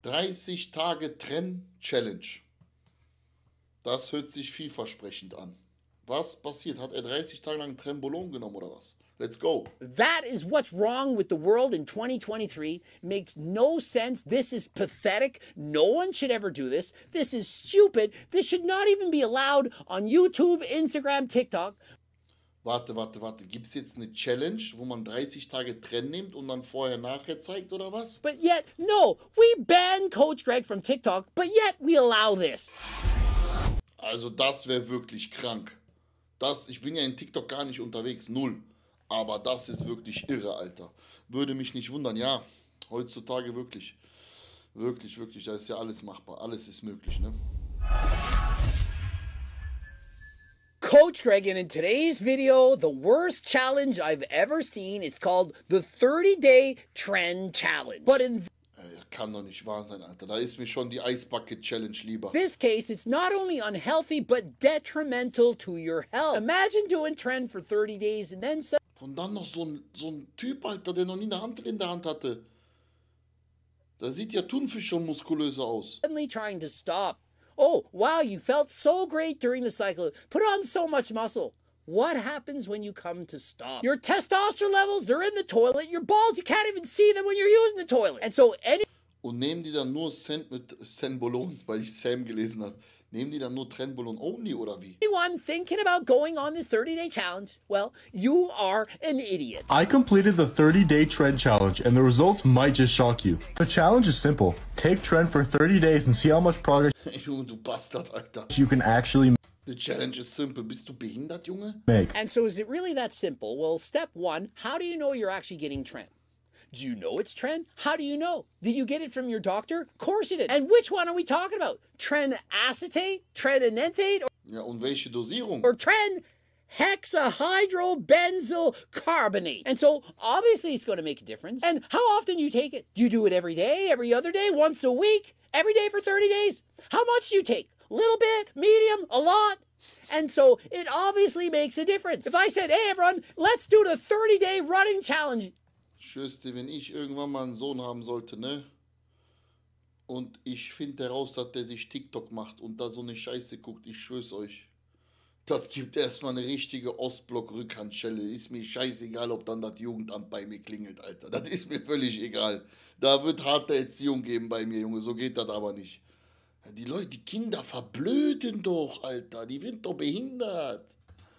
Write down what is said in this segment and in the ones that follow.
30 Tage Trenn-Challenge. Das hört sich vielversprechend an. Was passiert? Hat er 30 Tage lang Trenbolone genommen oder was? Let's go. That is what's wrong with the world in 2023. Makes no sense. This is pathetic. No one should ever do this. This is stupid. This should not even be allowed on YouTube, Instagram, TikTok. Warte. Gibt es jetzt eine Challenge, wo man 30 Tage Trenn nimmt und dann vorher-nachher zeigt oder was? But yet, no, we ban Coach Greg from TikTok, but yet we allow this. Also das wäre wirklich krank. Ich bin ja in TikTok gar nicht unterwegs, null. Aber das ist wirklich irre, Alter. Würde mich nicht wundern, ja. Heutzutage wirklich. Wirklich, da ist ja alles machbar. Alles ist möglich, ne? Coach Greg, and in today's video, the worst challenge I've ever seen. It's called the 30-Day Trend Challenge. But in Kann doch nicht wahr sein, Alter. Da ist mir schon die Ice Bucket Challenge lieber. this case, it's not only unhealthy, but detrimental to your health. Imagine doing trend for 30 days and then Und dann noch so ein Typ, Alter, der noch nie eine Hantel in der Hand hatte. Da sieht ja Thunfisch schon muskulöser aus. suddenly trying to stop. Oh, wow, you felt so great during the cycle. Put on so much muscle. What happens when you come to stop? Your testosterone levels, they're in the toilet. Your balls, you can't even see them when you're using the toilet. And so Und nehmen die dann nur Trenbolone, weil ich Sam gelesen habe. Nehmen die dann nur Trenbolone only oder wie? anyone thinking about going on this 30-day challenge, well, you are an idiot. I completed the 30-day trend challenge, and the results might just shock you. The challenge is simple. Take trend for 30 days and see how much progress Junge, du Bastard, Alter. you can actually The challenge is simple. Bist du behindert, Junge? make. And so is it really that simple? Well, step one, how do you know you're actually getting trend? Do you know it's trend? How do you know? Did you get it from your doctor? Of course you did. And which one are we talking about? Tren acetate, tren enanthate, Ja, und welche Dosierung? or tren hexahydrobenzyl carbonate? And so obviously it's going to make a difference. And how often do you take it? Do you do it every day, every other day, once a week, every day for 30 days? How much do you take? A little bit, medium, a lot? And so it obviously makes a difference. If I said, hey everyone, let's do the 30-day running challenge. Ich schwör's dir, wenn ich irgendwann mal einen Sohn haben sollte, ne? Und ich finde heraus, dass der sich TikTok macht und da so eine Scheiße guckt, ich schwör's euch. Das gibt erstmal eine richtige Ostblock-Rückhandschelle. Ist mir scheißegal, ob dann das Jugendamt bei mir klingelt, Alter. Das ist mir völlig egal. Da wird harte Erziehung geben bei mir, Junge. So geht das aber nicht. Die Leute, die Kinder verblöden doch, Alter. Die sind doch behindert.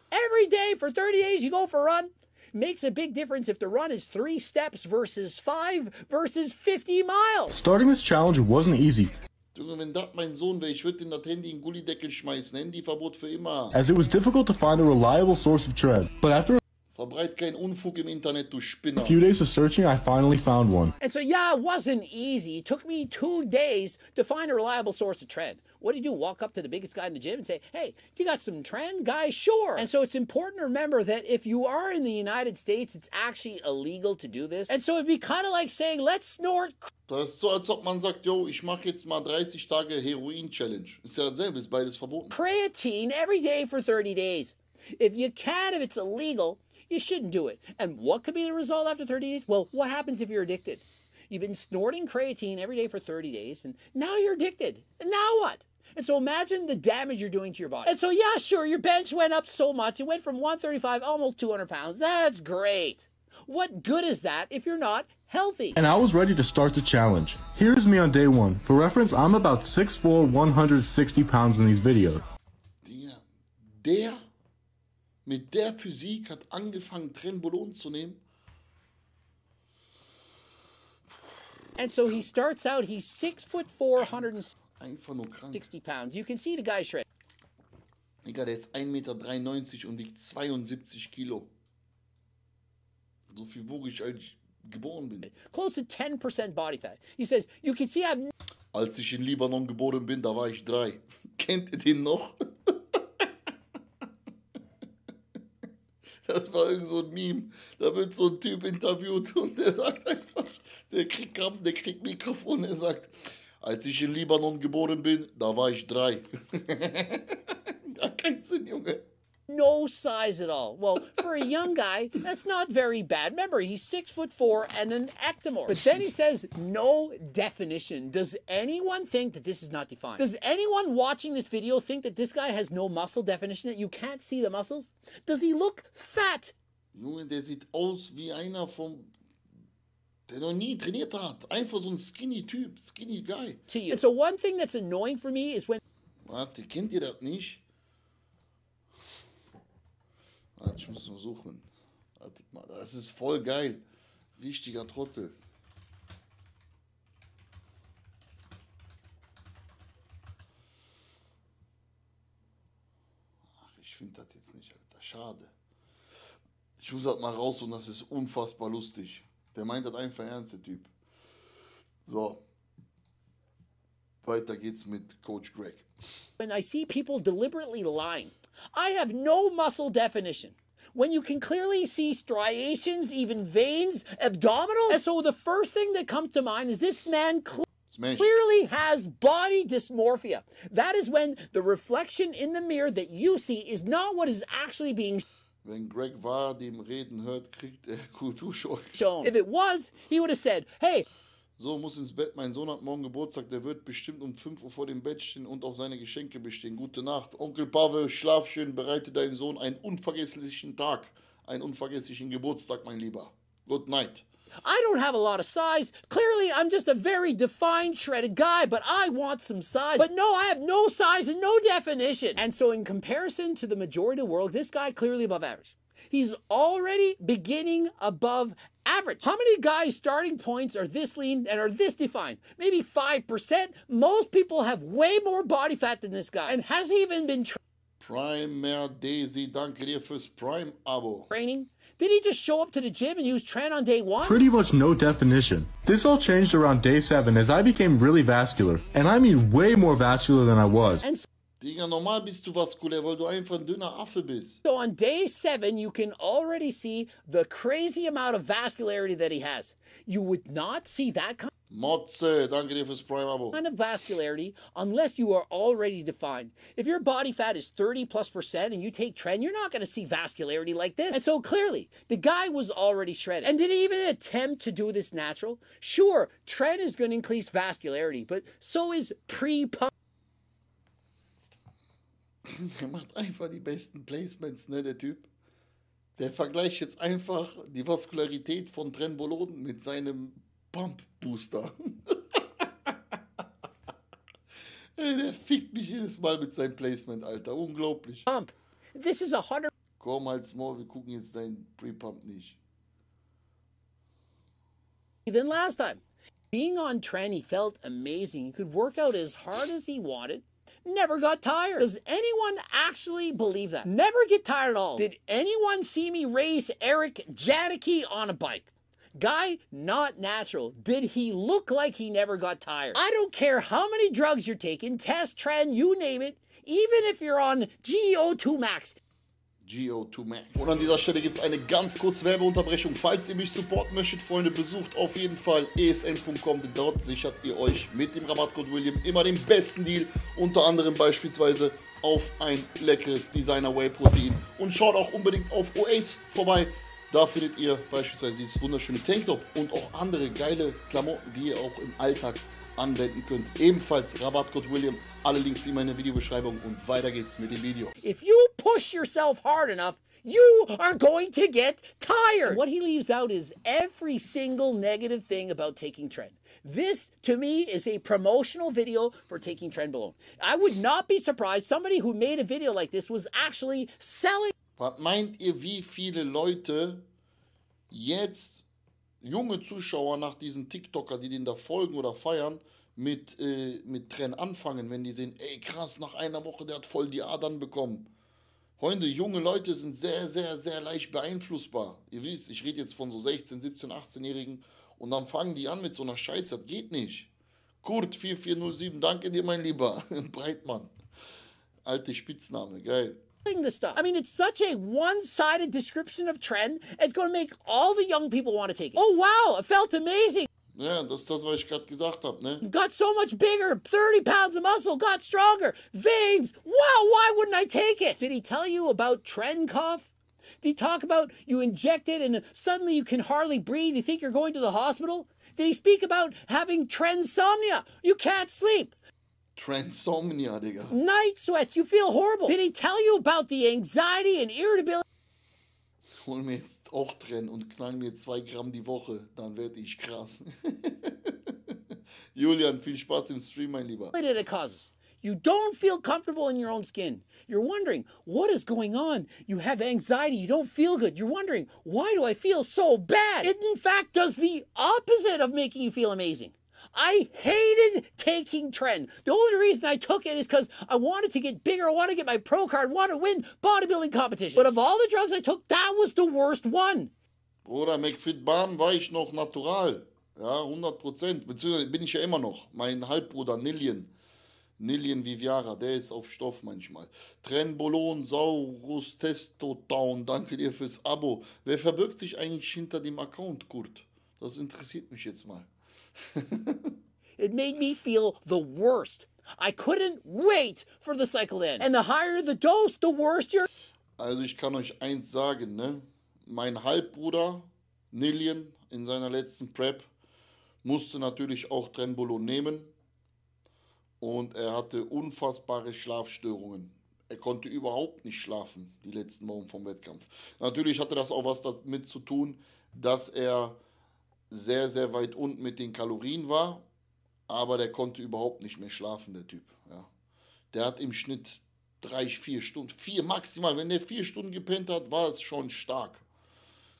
Every day for 30 days you go for a run. Makes a big difference if the run is 3 steps versus 5 versus 50 miles. Starting this challenge wasn't easy, Junge, wenn das mein Sohn wäre, ich würde in das Handy in den Gullideckel schmeißen. Handyverbot für immer. as it was difficult to find a reliable source of trend. But after Verbreit keinen Unfug im Internet, du Spinner. a few days of searching, I finally found one. And so, yeah, it wasn't easy. It took me 2 days to find a reliable source of trend. What do? Walk up to the biggest guy in the gym and say, hey, you got some trend, guys? Sure. And so it's important to remember that if you are in the United States, it's actually illegal to do this. And so it'd be kind of like saying, let's snort. Das ist so, als ob man sagt, yo, ich mache jetzt mal 30 Tage Heroin-Challenge. Ist ja dasselbe, ist beides verboten. Creatine every day for 30 days. If you can, if it's illegal, you shouldn't do it. And what could be the result after 30 days? Well, what happens if you're addicted? You've been snorting creatine every day for 30 days, and now you're addicted. And now what? And so imagine the damage you're doing to your body. And so, yeah, sure, your bench went up so much. It went from 135, almost 200 pounds. That's great. What good is that if you're not healthy? And I was ready to start the challenge. Here's me on day one. For reference, I'm about 6'4", 160 pounds in these videos. Der mit der Physik hat angefangen, Trenbolone zu nehmen. And so he starts out, he's 6'4", 160 Einfach nur krank. pounds. You can see the guy shred. Digga, der ist 1,93 Meter und wiegt 72 Kilo. So viel wog ich, als ich geboren bin. Close to 10% body fat. He says, you can see I've Als ich in Libanon geboren bin, da war ich 3. Kennt ihr den noch? Das war irgend so ein Meme. Da wird so ein Typ interviewt und der sagt einfach, der kriegt Mikrofon, der sagt, als ich in Libanon geboren bin, da war ich 3. Gar keinen Sinn, Junge. no size at all. Well, for a young guy, that's not very bad. Remember, he's 6'4" and an ectomorph. But then he says no definition. Does anyone think that this is not defined? Does anyone watching this video think that this guy has no muscle definition, that you can't see the muscles? Does he look fat? Junge, der sieht aus wie einer der noch nie trainiert hat. Einfach so ein skinny Typ, skinny Guy. To you. And so one thing that's annoying for me is when... Warte, kennt ihr das nicht? Warte, ich muss mal suchen. Wartet mal, das ist voll geil. Richtiger Trottel. Ach, ich finde das jetzt nicht, Alter. Schade. Ich muss das mal raus und das ist unfassbar lustig. Der meint das einfach ernst, der Typ. So. Weiter geht's mit Coach Greg. When I see people deliberately lying, I have no muscle definition. When you can clearly see striations, even veins, abdominals. And so the first thing that comes to mind is this man clearly has body dysmorphia. That is when the reflection in the mirror that you see is not what is actually being Wenn Greg Vadim reden hört, kriegt er Kulturschock. shown. If it was, he would have said, hey, So, muss ins Bett, mein Sohn hat morgen Geburtstag, der wird bestimmt um 5 Uhr vor dem Bett stehen und auf seine Geschenke bestehen. Gute Nacht. Onkel Pavel, schlaf schön, bereite deinem Sohn einen unvergesslichen Tag, einen unvergesslichen Geburtstag, mein Lieber. Good night. I don't have a lot of size. Clearly, I'm just a very defined, shredded guy, but I want some size. But no, I have no size and no definition. And so in comparison to the majority of the world, this guy clearly above average. He's already beginning above average. How many guys' starting points are this lean and are this defined? Maybe 5%. Most people have way more body fat than this guy. And has he even been Primer Daisy, danke dir fürs Prime-Abo. training? Did he just show up to the gym and use Tren on day one? Pretty much no definition. This all changed around day 7 as I became really vascular. And I mean way more vascular than I was. And Digga, normal bist du vaskulär, weil du einfach ein dünner Affe bist. so on day 7, you can already see the crazy amount of vascularity that he has. You would not see that Motze, danke dir fürs Prime-Abo. kind of vascularity unless you are already defined. If your body fat is 30+% and you take Tren, you're not going to see vascularity like this. And so clearly, the guy was already shredded. And did he even attempt to do this natural? Sure, Tren is going to increase vascularity, but so is pre-pump. Der macht einfach die besten Placements, ne, der Typ. Der vergleicht jetzt einfach die Vaskularität von Trenbolon mit seinem Pump-Booster. Ey, der fickt mich jedes Mal mit seinem Placement, Alter. Unglaublich. This is 100 Komm, halt's Maul, wir gucken jetzt deinen Pre-Pump nicht. than last time. Being on Tren, he felt amazing. He could work out as hard as he wanted. Never got tired. Does anyone actually believe that? Never get tired at all. Did anyone see me race Eric Janicki on a bike? Guy, not natural. Did he look like he never got tired? I don't care how many drugs you're taking, test, Tren, you name it, even if you're on GO2 Max. GO2 Max. Und an dieser Stelle gibt es eine ganz kurze Werbeunterbrechung. Falls ihr mich supporten möchtet, Freunde, besucht auf jeden Fall esn.com, denn dort sichert ihr euch mit dem Rabattcode William immer den besten Deal, unter anderem beispielsweise auf ein leckeres Designer Whey Protein. Und schaut auch unbedingt auf Oasis vorbei. Da findet ihr beispielsweise dieses wunderschöne Tanktop und auch andere geile Klamotten, die ihr auch im Alltag anwenden könnt. Ebenfalls Rabattcode William. Alle Links in meiner Videobeschreibung und weiter geht's mit dem Video. If you push yourself hard enough, you are going to get tired. What he leaves out is every single negative thing about taking Tren. This, to me, is a promotional video for taking Trenbolone. I would not be surprised somebody who made a video like this was actually selling. Was meint ihr, wie viele Leute jetzt, junge Zuschauer nach diesen TikToker, die den da folgen oder feiern, mit Tren anfangen, wenn die sehen, ey krass, nach einer Woche, der hat voll die Adern bekommen. Freunde, junge Leute sind sehr, sehr, sehr leicht beeinflussbar. Ihr wisst, ich rede jetzt von so 16, 17, 18-Jährigen und dann fangen die an mit so einer Scheiße, das geht nicht. Kurt 4407, danke dir, mein Lieber. Breitmann. Alte Spitzname, geil. This stuff. I mean, it's such a one-sided description of Tren. It's going to make all the young people want to take it. Oh, wow, it felt amazing. Ja, das ist das, was ich gerade gesagt habe, ne? Got so much bigger, 30 pounds of muscle, got stronger, veins. Wow, why wouldn't I take it? Did he tell you about trend cough? Did he talk about you inject it and suddenly you can hardly breathe? You think you're going to the hospital? Did he speak about having transomnia? You can't sleep. Transomnia, Digga. Night sweats, you feel horrible. Did he tell you about the anxiety and irritability Hol mir jetzt auch Trenn und knall mir 2 Gramm die Woche, dann werde ich krass. Julian, viel Spaß im Stream, mein Lieber. that it causes? You don't feel comfortable in your own skin. You're wondering, what is going on? You have anxiety. You don't feel good. You're wondering, why do I feel so bad? It, in fact, does the opposite of making you feel amazing. I hated taking Tren. The only reason I took it is because I wanted to get bigger. I wanted to get my pro card. I wanted to win bodybuilding competitions. But of all the drugs I took, that was the worst one. Bruder, McFit Bahn war ich noch natural. Ja, 100%. Beziehungsweise bin ich ja immer noch. Mein Halbbruder Nilien Viviara, der ist auf Stoff manchmal. Trenbolon, Saurus, Testotown, danke dir fürs Abo. Wer verbirgt sich eigentlich hinter dem Account, Kurt? Das interessiert mich jetzt mal. It made me feel the worst. I couldn't wait for the cycle to end. And the higher the dose, the worse you're... Also ich kann euch eins sagen, ne? Mein Halbbruder Nilien in seiner letzten Prep musste natürlich auch Trenbolon nehmen. Und er hatte unfassbare Schlafstörungen. Er konnte überhaupt nicht schlafen, die letzten Wochen vom Wettkampf. Natürlich hatte das auch was damit zu tun, dass er sehr, sehr weit unten mit den Kalorien war. Aber der konnte überhaupt nicht mehr schlafen, der Typ. Ja. Der hat im Schnitt 3-4 Stunden, 4 maximal. Wenn der 4 Stunden gepennt hat, war es schon stark.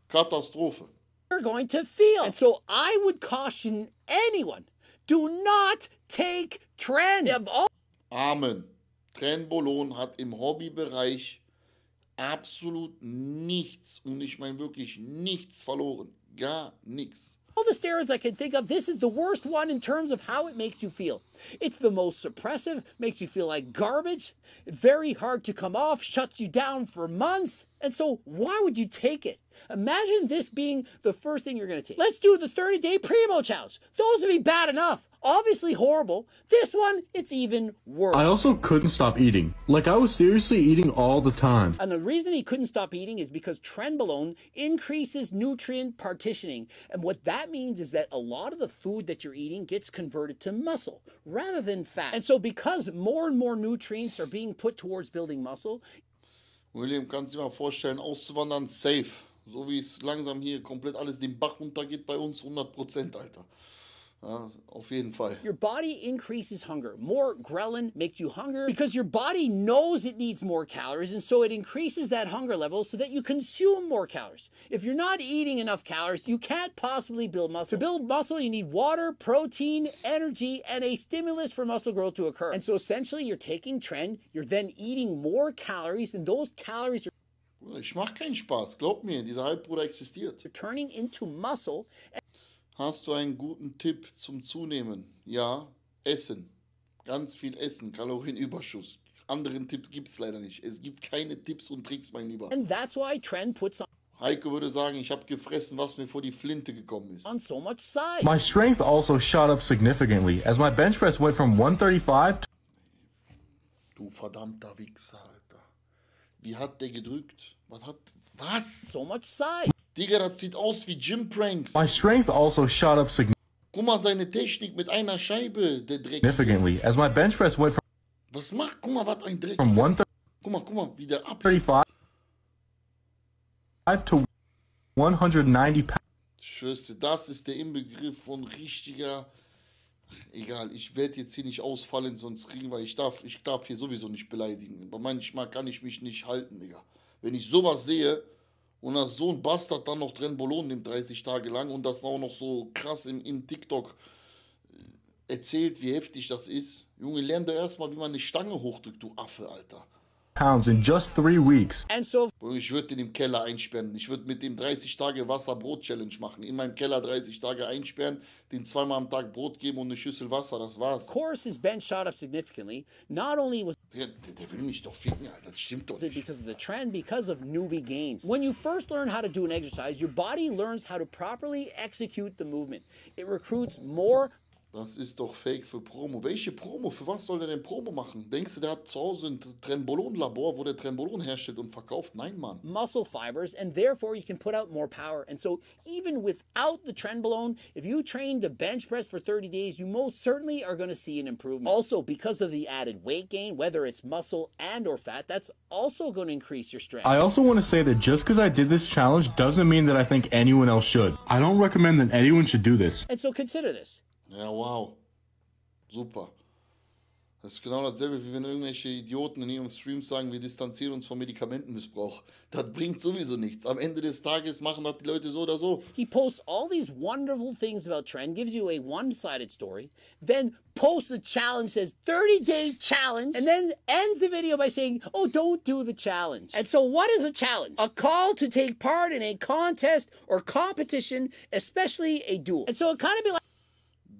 Katastrophe. You're going to feel. And so I would caution anyone, do not take Tren. Amen. Trenbolon hat im Hobbybereich absolut nichts, und ich meine wirklich nichts verloren. Gar nichts. All the steroids I can think of, this is the worst one in terms of how it makes you feel. It's the most suppressive, makes you feel like garbage, very hard to come off, shuts you down for months. And so why would you take it? Imagine this being the first thing you're going to take. Let's do the 30-day Primo challenge. Those would be bad enough. Obviously horrible. This one, it's even worse. I also couldn't stop eating. Like, I was seriously eating all the time. And the reason he couldn't stop eating is because Trenbolone increases nutrient partitioning. And what that means is that a lot of the food that you're eating gets converted to muscle rather than fat. And so because more and more nutrients are being put towards building muscle, William, kannst du dir mal vorstellen, auszuwandern, safe. So wie es langsam hier komplett alles den Bach runtergeht bei uns, 100%, Alter. Ja, auf jeden Fall. your body increases hunger. More ghrelin makes you hunger because your body knows it needs more calories, and so it increases that hunger level so that you consume more calories. If you're not eating enough calories, you can't possibly build muscle. To build muscle, you need water, protein, energy, and a stimulus for muscle growth to occur. And so essentially, you're taking Tren, you're then eating more calories, and those calories are Ich mach keinen Spaß, glaub mir, dieser Halbbruder existiert. turning into muscle. Hast du einen guten Tipp zum Zunehmen? Ja, Essen. Ganz viel Essen, Kalorienüberschuss. Anderen Tipps gibt es leider nicht. Es gibt keine Tipps und Tricks, mein Lieber. And that's why Tren puts Heiko würde sagen, ich habe gefressen, was mir vor die Flinte gekommen ist. on so much size. My strength also shot up significantly as my bench press went from 135 to Du verdammter Wichser, Alter. Wie hat der gedrückt? Was? So much size. Digga, das sieht aus wie Gym-Pranks. my strength also shot up Guck mal, seine Technik mit einer Scheibe, der Dreck. significantly as my bench press went Was macht? Guck mal, was ein Dreck. from Guck mal, wie der ab. 135 to 190 pounds. Ich schwör's dir, das ist der Inbegriff von richtiger... Egal, ich werde jetzt hier nicht ausfallen, sonst kriegen wir... Ich darf hier sowieso nicht beleidigen. Aber manchmal kann ich mich nicht halten, Digga. Wenn ich sowas sehe und dass so ein Bastard dann noch Trenbolon nimmt 30 Tage lang und das auch noch so krass im TikTok erzählt, wie heftig das ist. Junge, lern da erstmal, wie man eine Stange hochdrückt, du Affe, Alter. In just 3 weeks. And so Ich würde den im Keller einsperren. Ich würde mit dem 30 Tage Wasser-Brot-Challenge machen. In meinem Keller 30 Tage einsperren, den 2-mal am Tag Brot geben und eine Schüssel Wasser, das war's. of course his bench shot up significantly. Not only was Der will mich doch ficken, Alter. Das stimmt doch nicht. Because of the trend, because of newbie gains. When you first learn how to do an exercise, your body learns how to properly execute the movement. It recruits more. Das ist doch Fake für Promo. Welche Promo? Für was soll der denn Promo machen? Denkst du, der hat zu Hause ein Trenbolon-Labor, wo der Trenbolon herstellt und verkauft? Nein, Mann. Muscle fibers, and therefore you can put out more power. And so even without the Trenbolone, if you train to bench press for 30 days, you most certainly are going to see an improvement. Also, because of the added weight gain, whether it's muscle and or fat, that's also going to increase your strength. I also want to say that just because I did this challenge doesn't mean that I think anyone else should. I don't recommend that anyone should do this. And so consider this. Ja, wow. Super. Das ist genau dasselbe, wie wenn irgendwelche Idioten in ihrem Stream sagen, wir distanzieren uns vom Medikamentenmissbrauch. Das bringt sowieso nichts. Am Ende des Tages machen das die Leute so oder so. He posts all these wonderful things about trend, gives you a one-sided story, then posts a challenge, says 30-day challenge, and then ends the video by saying, oh, don't do the challenge. And so what is a challenge? A call to take part in a contest or competition, especially a duel. And so it kind of be like,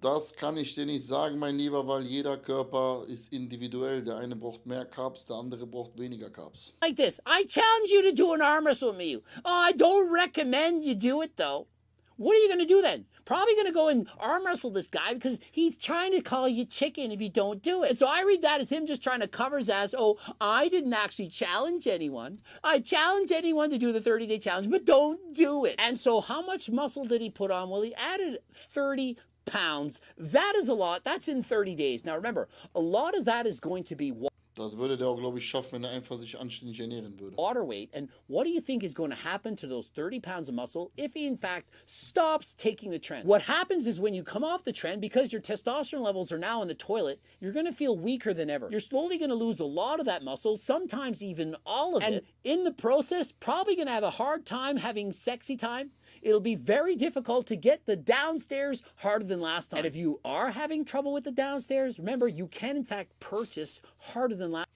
Das kann ich dir nicht sagen, mein Lieber, weil jeder Körper ist individuell. Der eine braucht mehr Carbs, der andere braucht weniger Carbs. like this. I challenge you to do an arm wrestle with me. Oh, I don't recommend you do it, though. What are you going to do then? Probably going to go and arm wrestle this guy because he's trying to call you chicken if you don't do it. And so I read that as him just trying to cover his ass. Oh, I didn't actually challenge anyone. I challenge anyone to do the 30-day challenge, but don't do it. And so how much muscle did he put on? Well, he added 30 pounds. That is a lot. That's in 30 days. Now remember, a lot of that is going to be Das würde der auch, glaube ich, schaffen, wenn er einfach sich anständig ernähren würde. water weight. And what do you think is going to happen to those 30 pounds of muscle if he in fact stops taking the trend? What happens is when you come off the trend, because your testosterone levels are now in the toilet, you're going to feel weaker than ever. You're slowly going to lose a lot of that muscle, sometimes even all of it. And in the process, probably going to have a hard time having sexy time. It'll be very difficult to get the downstairs harder than last time. And if you are having trouble with the downstairs, remember, you can in fact purchase harder than last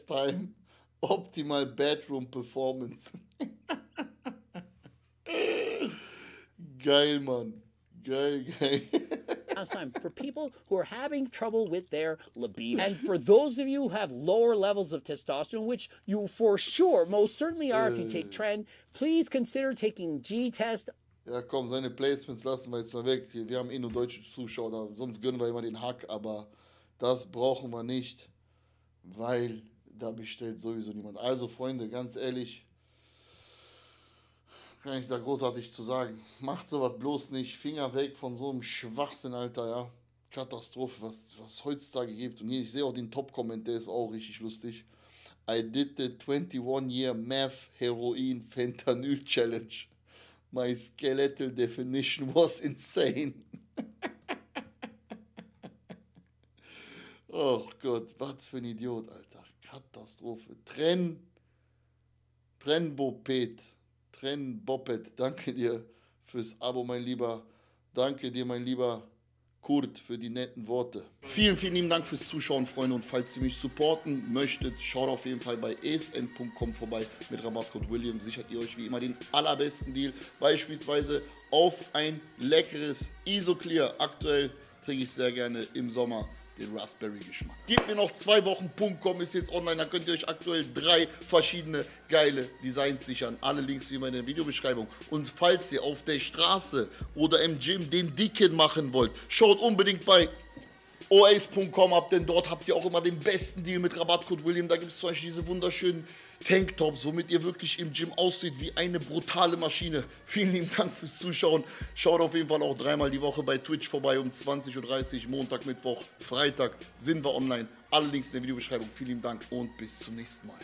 time. Optimal Bedroom Performance. Geil, Mann. Geil, geil. last time for people who are having trouble with their libido. And for those of you who have lower levels of testosterone, which you for sure most certainly are if you take Trend, please consider taking G-Test. Ja, komm, seine Placements lassen wir jetzt mal weg. Wir haben eh nur deutsche Zuschauer, sonst gönnen wir immer den Hack, aber das brauchen wir nicht, weil da bestellt sowieso niemand. Also, Freunde, ganz ehrlich, kann ich da großartig zu sagen. Macht sowas bloß nicht. Finger weg von so einem Schwachsinn, Alter, ja. Katastrophe, was es heutzutage gibt. Und hier, ich sehe auch den Top-Comment, der ist auch richtig lustig. I did the 21-year Meth Heroin Fentanyl Challenge. My skeletal definition was insane. Oh Gott, was für ein Idiot, Alter. Katastrophe. Trenbopet, danke dir fürs Abo, mein Lieber. Danke dir, mein lieber Kurt, für die netten Worte. Vielen, vielen lieben Dank fürs Zuschauen, Freunde. Und falls ihr mich supporten möchtet, schaut auf jeden Fall bei esn.com vorbei. Mit Rabattcode William sichert ihr euch wie immer den allerbesten Deal. Beispielsweise auf ein leckeres Isoclear. Aktuell trinke ich sehr gerne im Sommer den Raspberry-Geschmack. Gebt mir noch 2 Wochen.com, ist jetzt online, da könnt ihr euch aktuell 3 verschiedene geile Designs sichern. Alle Links wie immer in der Videobeschreibung. Und falls ihr auf der Straße oder im Gym den Dicken machen wollt, schaut unbedingt bei oace.com ab, denn dort habt ihr auch immer den besten Deal mit Rabattcode William. Da gibt es zum Beispiel diese wunderschönen Tanktops, womit ihr wirklich im Gym aussieht wie eine brutale Maschine. Vielen lieben Dank fürs Zuschauen. Schaut auf jeden Fall auch 3-mal die Woche bei Twitch vorbei um 20:30 Uhr, Montag, Mittwoch, Freitag sind wir online. Alle Links in der Videobeschreibung. Vielen lieben Dank und bis zum nächsten Mal.